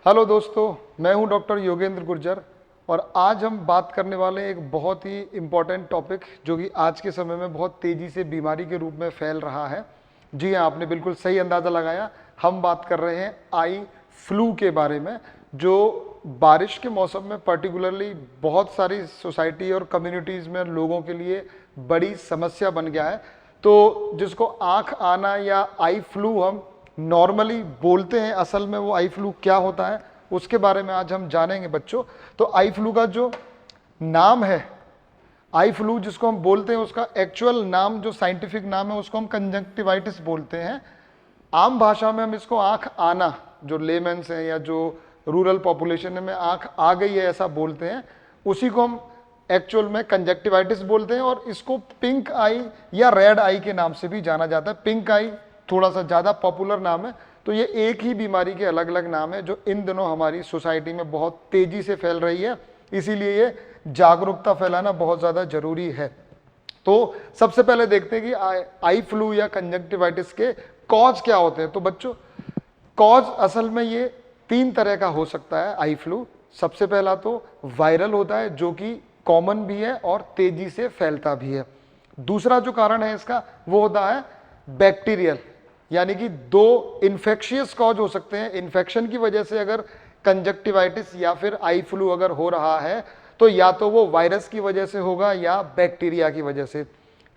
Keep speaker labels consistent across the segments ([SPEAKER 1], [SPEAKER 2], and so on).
[SPEAKER 1] Hello दोस्तों, मैं हूं डॉक्टर योगेंद्र गुर्जर और आज हम बात करने वाले हैं एक बहुत ही इम्पॉर्टेंट टॉपिक जो कि आज के समय में बहुत तेज़ी से बीमारी के रूप में फैल रहा है। जी हाँ, आपने बिल्कुल सही अंदाज़ा लगाया। हम बात कर रहे हैं आई फ्लू के बारे में, जो बारिश के मौसम में पर्टिकुलरली बहुत सारी सोसाइटी और कम्युनिटीज़ में लोगों के लिए बड़ी समस्या बन गया है। तो जिसको आँख आना या आई फ्लू हम नॉर्मली बोलते हैं, असल में वो आई फ्लू क्या होता है उसके बारे में आज हम जानेंगे बच्चों। तो आई फ्लू का जो नाम है, आई फ्लू जिसको हम बोलते हैं, उसका एक्चुअल नाम जो साइंटिफिक नाम है उसको हम कंजंक्टिवाइटिस बोलते हैं। आम भाषा में हम इसको आंख आना, जो लेमेंस हैं या जो रूरल पॉपुलेशन में आंख आ गई है ऐसा बोलते हैं, उसी को हम एक्चुअल में कंजक्टिवाइटिस बोलते हैं। और इसको पिंक आई या रेड आई के नाम से भी जाना जाता है। पिंक आई थोड़ा सा ज़्यादा पॉपुलर नाम है। तो ये एक ही बीमारी के अलग अलग नाम है जो इन दिनों हमारी सोसाइटी में बहुत तेज़ी से फैल रही है, इसीलिए ये जागरूकता फैलाना बहुत ज़्यादा जरूरी है। तो सबसे पहले देखते हैं कि आई फ्लू या कंजक्टिवाइटिस के कॉज क्या होते हैं। तो बच्चों, कॉज असल में ये तीन तरह का हो सकता है आई फ्लू। सबसे पहला तो वायरल होता है जो कि कॉमन भी है और तेजी से फैलता भी है। दूसरा जो कारण है इसका वो होता है बैक्टीरियल, यानी कि दो इन्फेक्शियस कॉज हो सकते हैं। इन्फेक्शन की वजह से अगर कंजक्टिवाइटिस या फिर आई फ्लू अगर हो रहा है तो या तो वो वायरस की वजह से होगा या बैक्टीरिया की वजह से।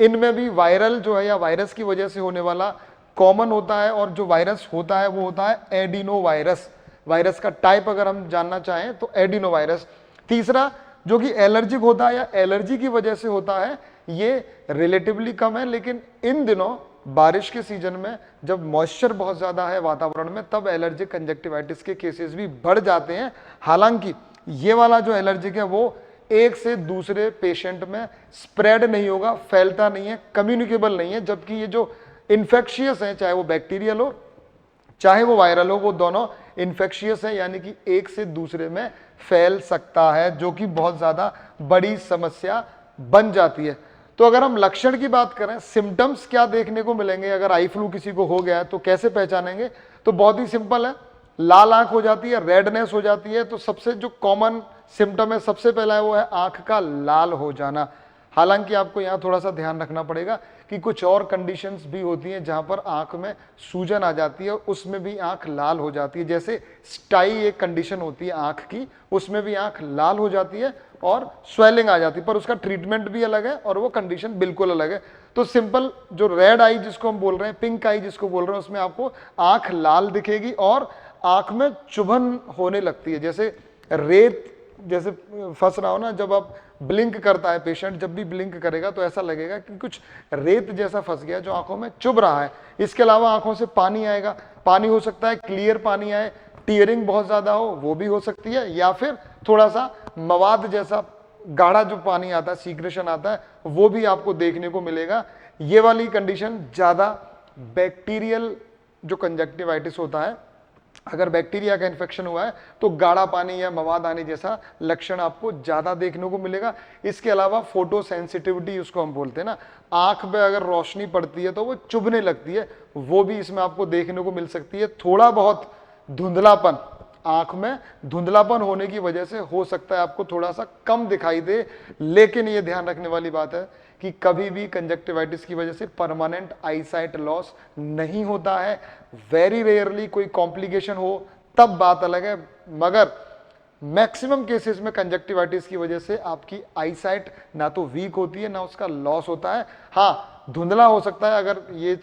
[SPEAKER 1] इनमें भी वायरल जो है या वायरस की वजह से होने वाला कॉमन होता है, और जो वायरस होता है वो होता है एडिनो वायरस। वायरस का टाइप अगर हम जानना चाहें तो एडिनो वायरस। तीसरा जो कि एलर्जिक होता है या एलर्जी की वजह से होता है, ये रिलेटिवली कम है, लेकिन इन दिनों बारिश के सीजन में जब मॉइस्चर बहुत ज़्यादा है वातावरण में, तब एलर्जिक कंजक्टिवाइटिस के केसेस भी बढ़ जाते हैं। हालांकि ये वाला जो एलर्जिक है वो एक से दूसरे पेशेंट में स्प्रेड नहीं होगा, फैलता नहीं है, कम्युनिकेबल नहीं है। जबकि ये जो इन्फेक्शियस है, चाहे वो बैक्टीरियल हो चाहे वो वायरल हो, वो दोनों इन्फेक्शियस है, यानी कि एक से दूसरे में फैल सकता है, जो कि बहुत ज़्यादा बड़ी समस्या बन जाती है। तो अगर हम लक्षण की बात करें, सिम्टम्स क्या देखने को मिलेंगे अगर आई फ्लू किसी को हो गया है तो कैसे पहचानेंगे, तो बहुत ही सिंपल है। लाल आंख हो जाती है, रेडनेस हो जाती है। तो सबसे जो कॉमन सिम्टम है, सबसे पहला है वो है आंख का लाल हो जाना। हालांकि आपको यहाँ थोड़ा सा ध्यान रखना पड़ेगा कि कुछ और कंडीशंस भी होती हैं जहाँ पर आंख में सूजन आ जाती है, उसमें भी आंख लाल हो जाती है। जैसे स्टाई एक कंडीशन होती है आंख की, उसमें भी आंख लाल हो जाती है और स्वेलिंग आ जाती है, पर उसका ट्रीटमेंट भी अलग है और वो कंडीशन बिल्कुल अलग है। तो सिंपल जो रेड आई जिसको हम बोल रहे हैं, पिंक आई जिसको बोल रहे हैं, उसमें आपको आंख लाल दिखेगी और आंख में चुभन होने लगती है। जैसे रेत जैसे फंस रहा हो ना, जब आप ब्लिंक करता है पेशेंट, जब भी ब्लिंक करेगा तो ऐसा लगेगा कि कुछ रेत जैसा फंस गया जो आंखों में चुभ रहा है। इसके अलावा आंखों से पानी आएगा, पानी हो सकता है क्लियर पानी आए, टीयरिंग बहुत ज्यादा हो वो भी हो सकती है, या फिर थोड़ा सा मवाद जैसा गाढ़ा जो पानी आता है, सीक्रेशन आता है, वो भी आपको देखने को मिलेगा। ये वाली कंडीशन ज्यादा बैक्टीरियल जो कंजक्टिवाइटिस होता है, अगर बैक्टीरिया का इन्फेक्शन हुआ है तो गाढ़ा पानी या मवाद आने जैसा लक्षण आपको ज्यादा देखने को मिलेगा। इसके अलावा फोटो सेंसिटिविटी उसको हम बोलते हैं ना, आंख पे अगर रोशनी पड़ती है तो वो चुभने लगती है, वो भी इसमें आपको देखने को मिल सकती है। थोड़ा बहुत धुंधलापन, आंख में धुंधलापन होने की वजह से हो सकता है आपको थोड़ा सा कम दिखाई दे, लेकिन ये ध्यान रखने वाली बात है कि कभी भी कंजक्टिवाइटिस की वजह से परमानेंट आईसाइट लॉस नहीं होता है। वेरी रेयरली कोई कॉम्प्लिकेशन हो तब बात अलग है, मगर मैक्सिमम केसेस में कंजक्टिवाइटिस की वजह से आपकी आईसाइट ना तो वीक होती है ना उसका लॉस होता है। हाँ, धुंधला हो सकता है, अगर ये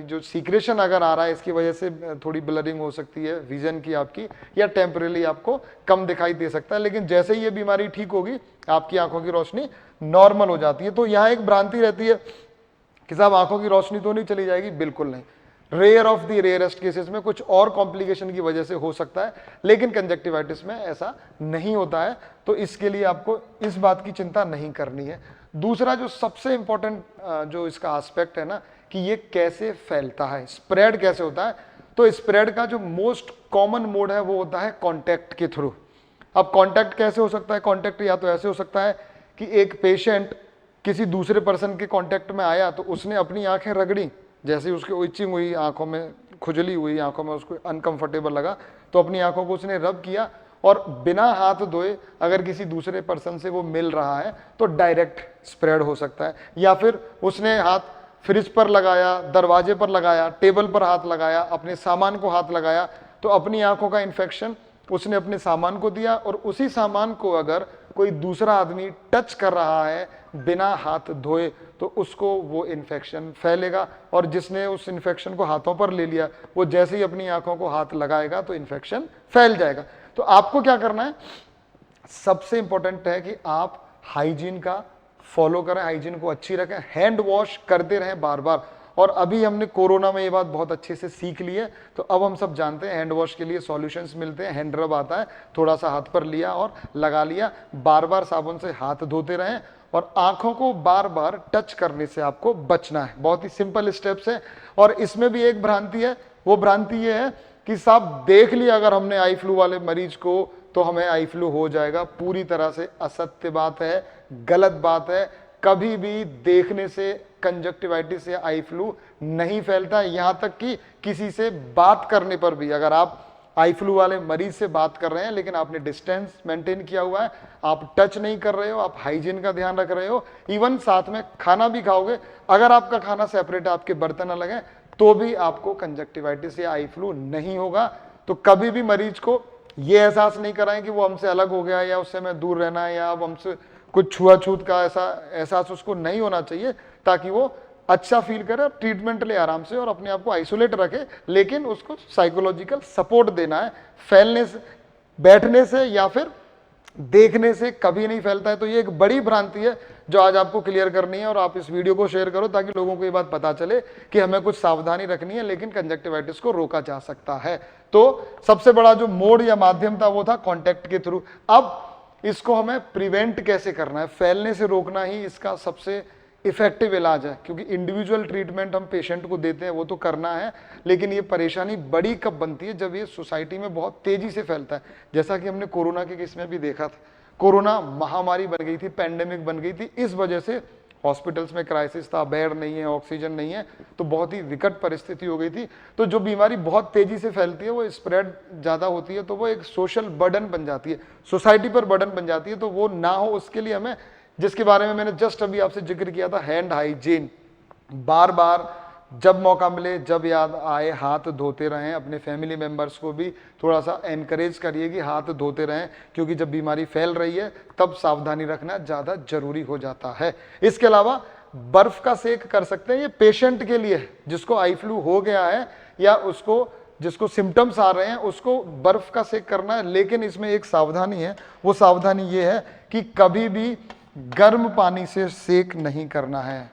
[SPEAKER 1] जो सीक्रेशन अगर आ रहा है इसकी वजह से थोड़ी ब्लरिंग हो सकती है विजन की आपकी, या टेम्परेली आपको कम दिखाई दे सकता है, लेकिन जैसे ही ये बीमारी ठीक होगी आपकी आंखों की रोशनी नॉर्मल हो जाती है। तो यहाँ एक भ्रांति रहती है कि साहब आंखों की रोशनी तो नहीं चली जाएगी, बिल्कुल नहीं। Rare of the rarest cases में कुछ और कॉम्प्लिकेशन की वजह से हो सकता है, लेकिन कंजक्टिवाइटिस में ऐसा नहीं होता है। तो इसके लिए आपको इस बात की चिंता नहीं करनी है। दूसरा जो सबसे इंपॉर्टेंट जो इसका एस्पेक्ट है ना, कि ये कैसे फैलता है, स्प्रेड कैसे होता है, तो स्प्रेड का जो मोस्ट कॉमन मोड है वो होता है कॉन्टैक्ट के थ्रू। अब कॉन्टैक्ट कैसे हो सकता है? कॉन्टैक्ट या तो ऐसे हो सकता है कि एक पेशेंट किसी दूसरे पर्सन के कॉन्टैक्ट में आया तो उसने अपनी आंखें रगड़ी, जैसे ही उसकी इचिंग हुई, आंखों में खुजली हुई, आंखों में उसको अनकंफर्टेबल लगा, तो अपनी आंखों को उसने रब किया और बिना हाथ धोए अगर किसी दूसरे पर्सन से वो मिल रहा है तो डायरेक्ट स्प्रेड हो सकता है। या फिर उसने हाथ फ्रिज पर लगाया, दरवाजे पर लगाया, टेबल पर हाथ लगाया, अपने सामान को हाथ लगाया, तो अपनी आंखों का इन्फेक्शन उसने अपने सामान को दिया और उसी सामान को अगर कोई दूसरा आदमी टच कर रहा है बिना हाथ धोए तो उसको वो इन्फेक्शन फैलेगा और जिसने उस इन्फेक्शन को हाथों पर ले लिया वो जैसे ही अपनी आंखों को हाथ लगाएगा तो इन्फेक्शन फैल जाएगा। तो आपको क्या करना है, सबसे इंपॉर्टेंट है कि आप हाइजीन का फॉलो करें, हाइजीन को अच्छी रखें, हैंड वॉश करते रहें बार बार। और अभी हमने कोरोना में ये बात बहुत अच्छे से सीख ली है, तो अब हम सब जानते हैं हैंड वॉश के लिए सॉल्यूशंस मिलते हैं। हैंड रब आता है, थोड़ा सा हाथ पर लिया और लगा लिया, बार बार साबुन से हाथ धोते रहें और आंखों को बार बार टच करने से आपको बचना है। बहुत ही सिंपल स्टेप्स है। और इसमें भी एक भ्रांति है, वो भ्रांति ये है कि साहब देख लिया अगर हमने आई फ्लू वाले मरीज को तो हमें आई फ्लू हो जाएगा। पूरी तरह से असत्य बात है, गलत बात है। कभी भी देखने से कंजक्टिवाइटिस या आई फ्लू नहीं फैलता। यहां तक कि किसी से बात करने पर भी, अगर आप आई फ्लू वाले मरीज से बात कर रहे हैं लेकिन आपने डिस्टेंस मेंटेन किया हुआ है, आप टच नहीं कर रहे हो, आप हाइजीन का ध्यान रख रहे हो, इवन साथ में खाना भी खाओगे, अगर आपका खाना सेपरेट है, आपके बर्तन अलग हैं, तो भी आपको कंजक्टिवाइटिस या आई फ्लू नहीं होगा। तो कभी भी मरीज को ये एहसास नहीं कराएं कि वो हमसे अलग हो गया या उससे हमें दूर रहना है या अब हमसे कुछ छुआछूत का ऐसा एहसास उसको नहीं होना चाहिए, ताकि वो अच्छा फील करे और ट्रीटमेंट ले आराम से और अपने आप को आइसोलेट रखे। लेकिन उसको साइकोलॉजिकल सपोर्ट देना है। फैलने से, बैठने से या फिर देखने से कभी नहीं फैलता है। तो ये एक बड़ी भ्रांति है जो आज आपको क्लियर करनी है और आप इस वीडियो को शेयर करो ताकि लोगों को ये बात पता चले कि हमें कुछ सावधानी रखनी है, लेकिन कंजक्टिवाइटिस को रोका जा सकता है। तो सबसे बड़ा जो मोड या माध्यम था वो था कांटेक्ट के थ्रू। अब इसको हमें प्रिवेंट कैसे करना है, फैलने से रोकना ही इसका सबसे इफेक्टिव इलाज है। क्योंकि इंडिविजुअल ट्रीटमेंट हम पेशेंट को देते हैं वो तो करना है, लेकिन ये परेशानी बड़ी कब बनती है, जब ये सोसाइटी में बहुत तेजी से फैलता है। जैसा कि हमने कोरोना के केस में भी देखा था, कोरोना महामारी बन गई थी, पैंडेमिक बन गई थी। इस वजह से हॉस्पिटल्स में क्राइसिस था, बेड नहीं है, ऑक्सीजन नहीं है, तो बहुत ही विकट परिस्थिति हो गई थी। तो जो बीमारी बहुत तेजी से फैलती है, वो स्प्रेड ज़्यादा होती है, तो वो एक सोशल बर्डन बन जाती है, सोसाइटी पर बर्डन बन जाती है। तो वो ना हो उसके लिए हमें, जिसके बारे में मैंने जस्ट अभी आपसे जिक्र किया था, हैंड हाइजीन, बार बार जब मौका मिले, जब याद आए, हाथ धोते रहें। अपने फैमिली मेंबर्स को भी थोड़ा सा एनकरेज करिए कि हाथ धोते रहें, क्योंकि जब बीमारी फैल रही है तब सावधानी रखना ज़्यादा जरूरी हो जाता है। इसके अलावा बर्फ का सेक कर सकते हैं, ये पेशेंट के लिए जिसको आई फ्लू हो गया है या उसको जिसको सिम्टम्स आ रहे हैं उसको बर्फ का सेक करना है। लेकिन इसमें एक सावधानी है, वो सावधानी ये है कि कभी भी गर्म पानी से सेक नहीं करना है।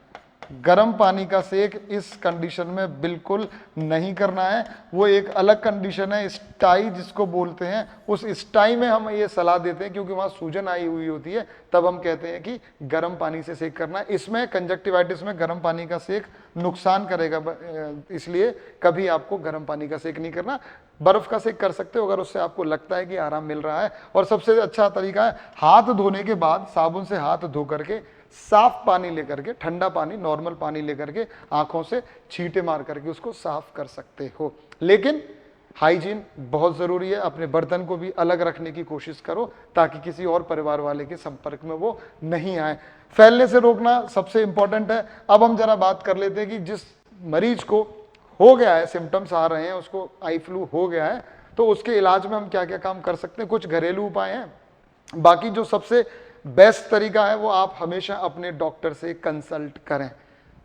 [SPEAKER 1] गर्म पानी का सेक इस कंडीशन में बिल्कुल नहीं करना है। वो एक अलग कंडीशन है, स्टाई जिसको बोलते हैं। उस स्टाई में हम ये सलाह देते हैं क्योंकि वहाँ सूजन आई हुई होती है, तब हम कहते हैं कि गर्म पानी से सेक करना है। इसमें कंजक्टिवाइटिस में गर्म पानी का सेक नुकसान करेगा, इसलिए कभी आपको गर्म पानी का सेक नहीं करना। बर्फ का सेक कर सकते हो अगर उससे आपको लगता है कि आराम मिल रहा है। और सबसे अच्छा तरीका है, हाथ धोने के बाद साबुन से हाथ धो करके साफ पानी लेकर के, ठंडा पानी, नॉर्मल पानी लेकर के आंखों से छींटे मार करके उसको साफ कर सकते हो। लेकिन हाइजीन बहुत जरूरी है। अपने बर्तन को भी अलग रखने की कोशिश करो ताकि किसी और परिवार वाले के संपर्क में वो नहीं आए। फैलने से रोकना सबसे इंपॉर्टेंट है। अब हम जरा बात कर लेते हैं कि जिस मरीज को हो गया है, सिम्टम्स आ रहे हैं, उसको आई फ्लू हो गया है, तो उसके इलाज में हम क्या क्या काम कर सकते हैं। कुछ घरेलू उपाय हैं, बाकी जो सबसे बेस्ट तरीका है वो आप हमेशा अपने डॉक्टर से कंसल्ट करें।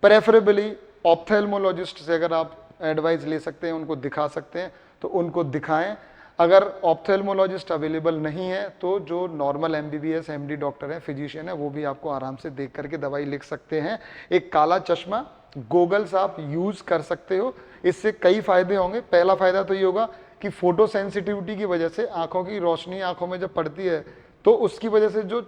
[SPEAKER 1] प्रेफरेबली ऑप्थेल्मोलॉजिस्ट से अगर आप एडवाइस ले सकते हैं, उनको दिखा सकते हैं तो उनको दिखाएं। अगर ऑप्थेल्मोलॉजिस्ट अवेलेबल नहीं है तो जो नॉर्मल MBBS MD डॉक्टर है, फिजिशियन है, वो भी आपको आराम से देख करके दवाई लिख सकते हैं। एक काला चश्मा, गोगल्स आप यूज कर सकते हो। इससे कई फायदे होंगे। पहला फायदा तो ये होगा कि फोटो सेंसिटिविटी की वजह से आंखों की रोशनी आंखों में जब पड़ती है तो उसकी वजह से जो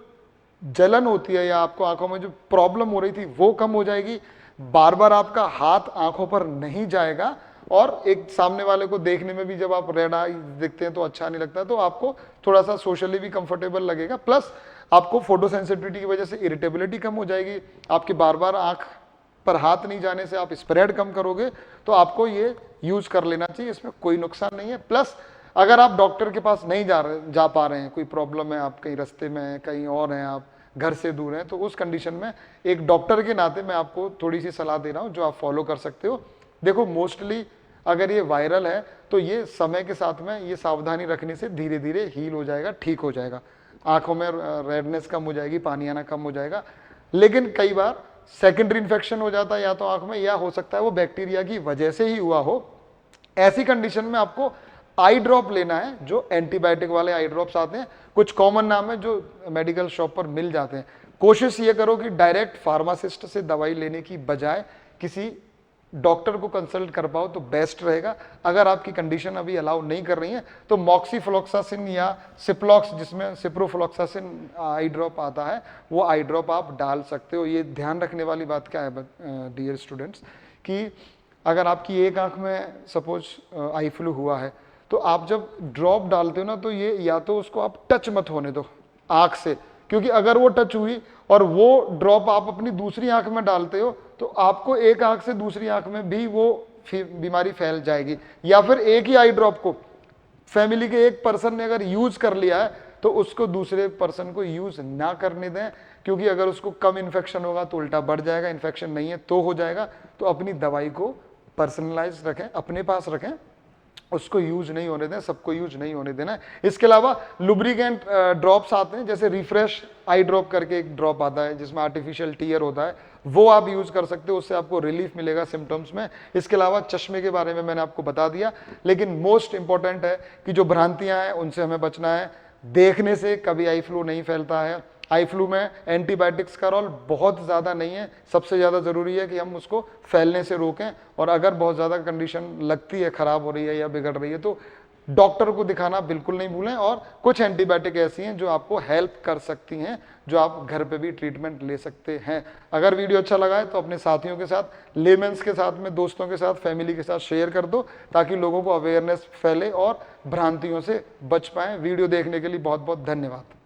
[SPEAKER 1] जलन होती है या आपको आंखों में जो प्रॉब्लम हो रही थी वो कम हो जाएगी। बार बार आपका हाथ आंखों पर नहीं जाएगा और एक सामने वाले को देखने में भी, जब आप रेड आई दिखते हैं तो अच्छा नहीं लगता, तो आपको थोड़ा सा सोशली भी कंफर्टेबल लगेगा। प्लस आपको फोटो सेंसिटिविटी की वजह से इरिटेबिलिटी कम हो जाएगी। आपकी बार बार आंख पर हाथ नहीं जाने से आप स्प्रेड कम करोगे, तो आपको ये यूज कर लेना चाहिए, इसमें कोई नुकसान नहीं है। प्लस अगर आप डॉक्टर के पास नहीं जा पा रहे हैं, कोई प्रॉब्लम है, आप कहीं रास्ते में हैं, कहीं और हैं, आप घर से दूर हैं, तो उस कंडीशन में एक डॉक्टर के नाते मैं आपको थोड़ी सी सलाह दे रहा हूँ जो आप फॉलो कर सकते हो। देखो मोस्टली अगर ये वायरल है तो ये समय के साथ में ये सावधानी रखने से धीरे धीरे हील हो जाएगा, ठीक हो जाएगा। आंखों में रेडनेस कम हो जाएगी, पानी आना कम हो जाएगा। लेकिन कई बार सेकेंडरी इन्फेक्शन हो जाता है या तो आंख में, या हो सकता है वो बैक्टीरिया की वजह से ही हुआ हो। ऐसी कंडीशन में आपको आई ड्रॉप लेना है, जो एंटीबायोटिक वाले आई ड्रॉप्स आते हैं, कुछ कॉमन नाम है जो मेडिकल शॉप पर मिल जाते हैं। कोशिश ये करो कि डायरेक्ट फार्मासिस्ट से दवाई लेने की बजाय किसी डॉक्टर को कंसल्ट कर पाओ तो बेस्ट रहेगा। अगर आपकी कंडीशन अभी अलाउ नहीं कर रही है तो मॉक्सीफ्लोक्सासिन या सिप्लॉक्स, जिसमें सिप्रोफ्लोक्सासिन आई ड्रॉप आता है, वो आई ड्रॉप आप डाल सकते हो। ये ध्यान रखने वाली बात क्या है डियर स्टूडेंट्स, कि अगर आपकी एक आंख में सपोज आई फ्लू हुआ है तो आप जब ड्रॉप डालते हो ना, तो ये या तो उसको आप टच मत होने दो आंख से, क्योंकि अगर वो टच हुई और वो ड्रॉप आप अपनी दूसरी आंख में डालते हो तो आपको एक आंख से दूसरी आंख में भी वो बीमारी फैल जाएगी। या फिर एक ही आई ड्रॉप को फैमिली के एक पर्सन ने अगर यूज कर लिया है तो उसको दूसरे पर्सन को यूज ना करने दें, क्योंकि अगर उसको कम इन्फेक्शन होगा तो उल्टा बढ़ जाएगा, इन्फेक्शन नहीं है तो हो जाएगा। तो अपनी दवाई को पर्सनलाइज रखें, अपने पास रखें, उसको यूज नहीं होने दें, सबको यूज नहीं होने देना है। इसके अलावा लुब्रिकेंट ड्रॉप्स आते हैं, जैसे रिफ्रेश आई ड्रॉप करके एक ड्रॉप आता है जिसमें आर्टिफिशियल टीयर होता है, वो आप यूज कर सकते हो, उससे आपको रिलीफ मिलेगा सिम्टम्स में। इसके अलावा चश्मे के बारे में मैंने आपको बता दिया। लेकिन मोस्ट इंपॉर्टेंट है कि जो भ्रांतियां हैं उनसे हमें बचना है। देखने से कभी आई फ्लू नहीं फैलता है। आई फ्लू में एंटीबायोटिक्स का रोल बहुत ज़्यादा नहीं है, सबसे ज़्यादा ज़रूरी है कि हम उसको फैलने से रोकें। और अगर बहुत ज़्यादा कंडीशन लगती है, ख़राब हो रही है या बिगड़ रही है, तो डॉक्टर को दिखाना बिल्कुल नहीं भूलें। और कुछ एंटीबायोटिक ऐसी हैं जो आपको हेल्प कर सकती हैं, जो आप घर पे भी ट्रीटमेंट ले सकते हैं। अगर वीडियो अच्छा लगा है तो अपने साथियों के साथ, लेमेंस के साथ में, दोस्तों के साथ, फैमिली के साथ शेयर कर दो, ताकि लोगों को अवेयरनेस फैले और भ्रांतियों से बच पाएं। वीडियो देखने के लिए बहुत बहुत धन्यवाद।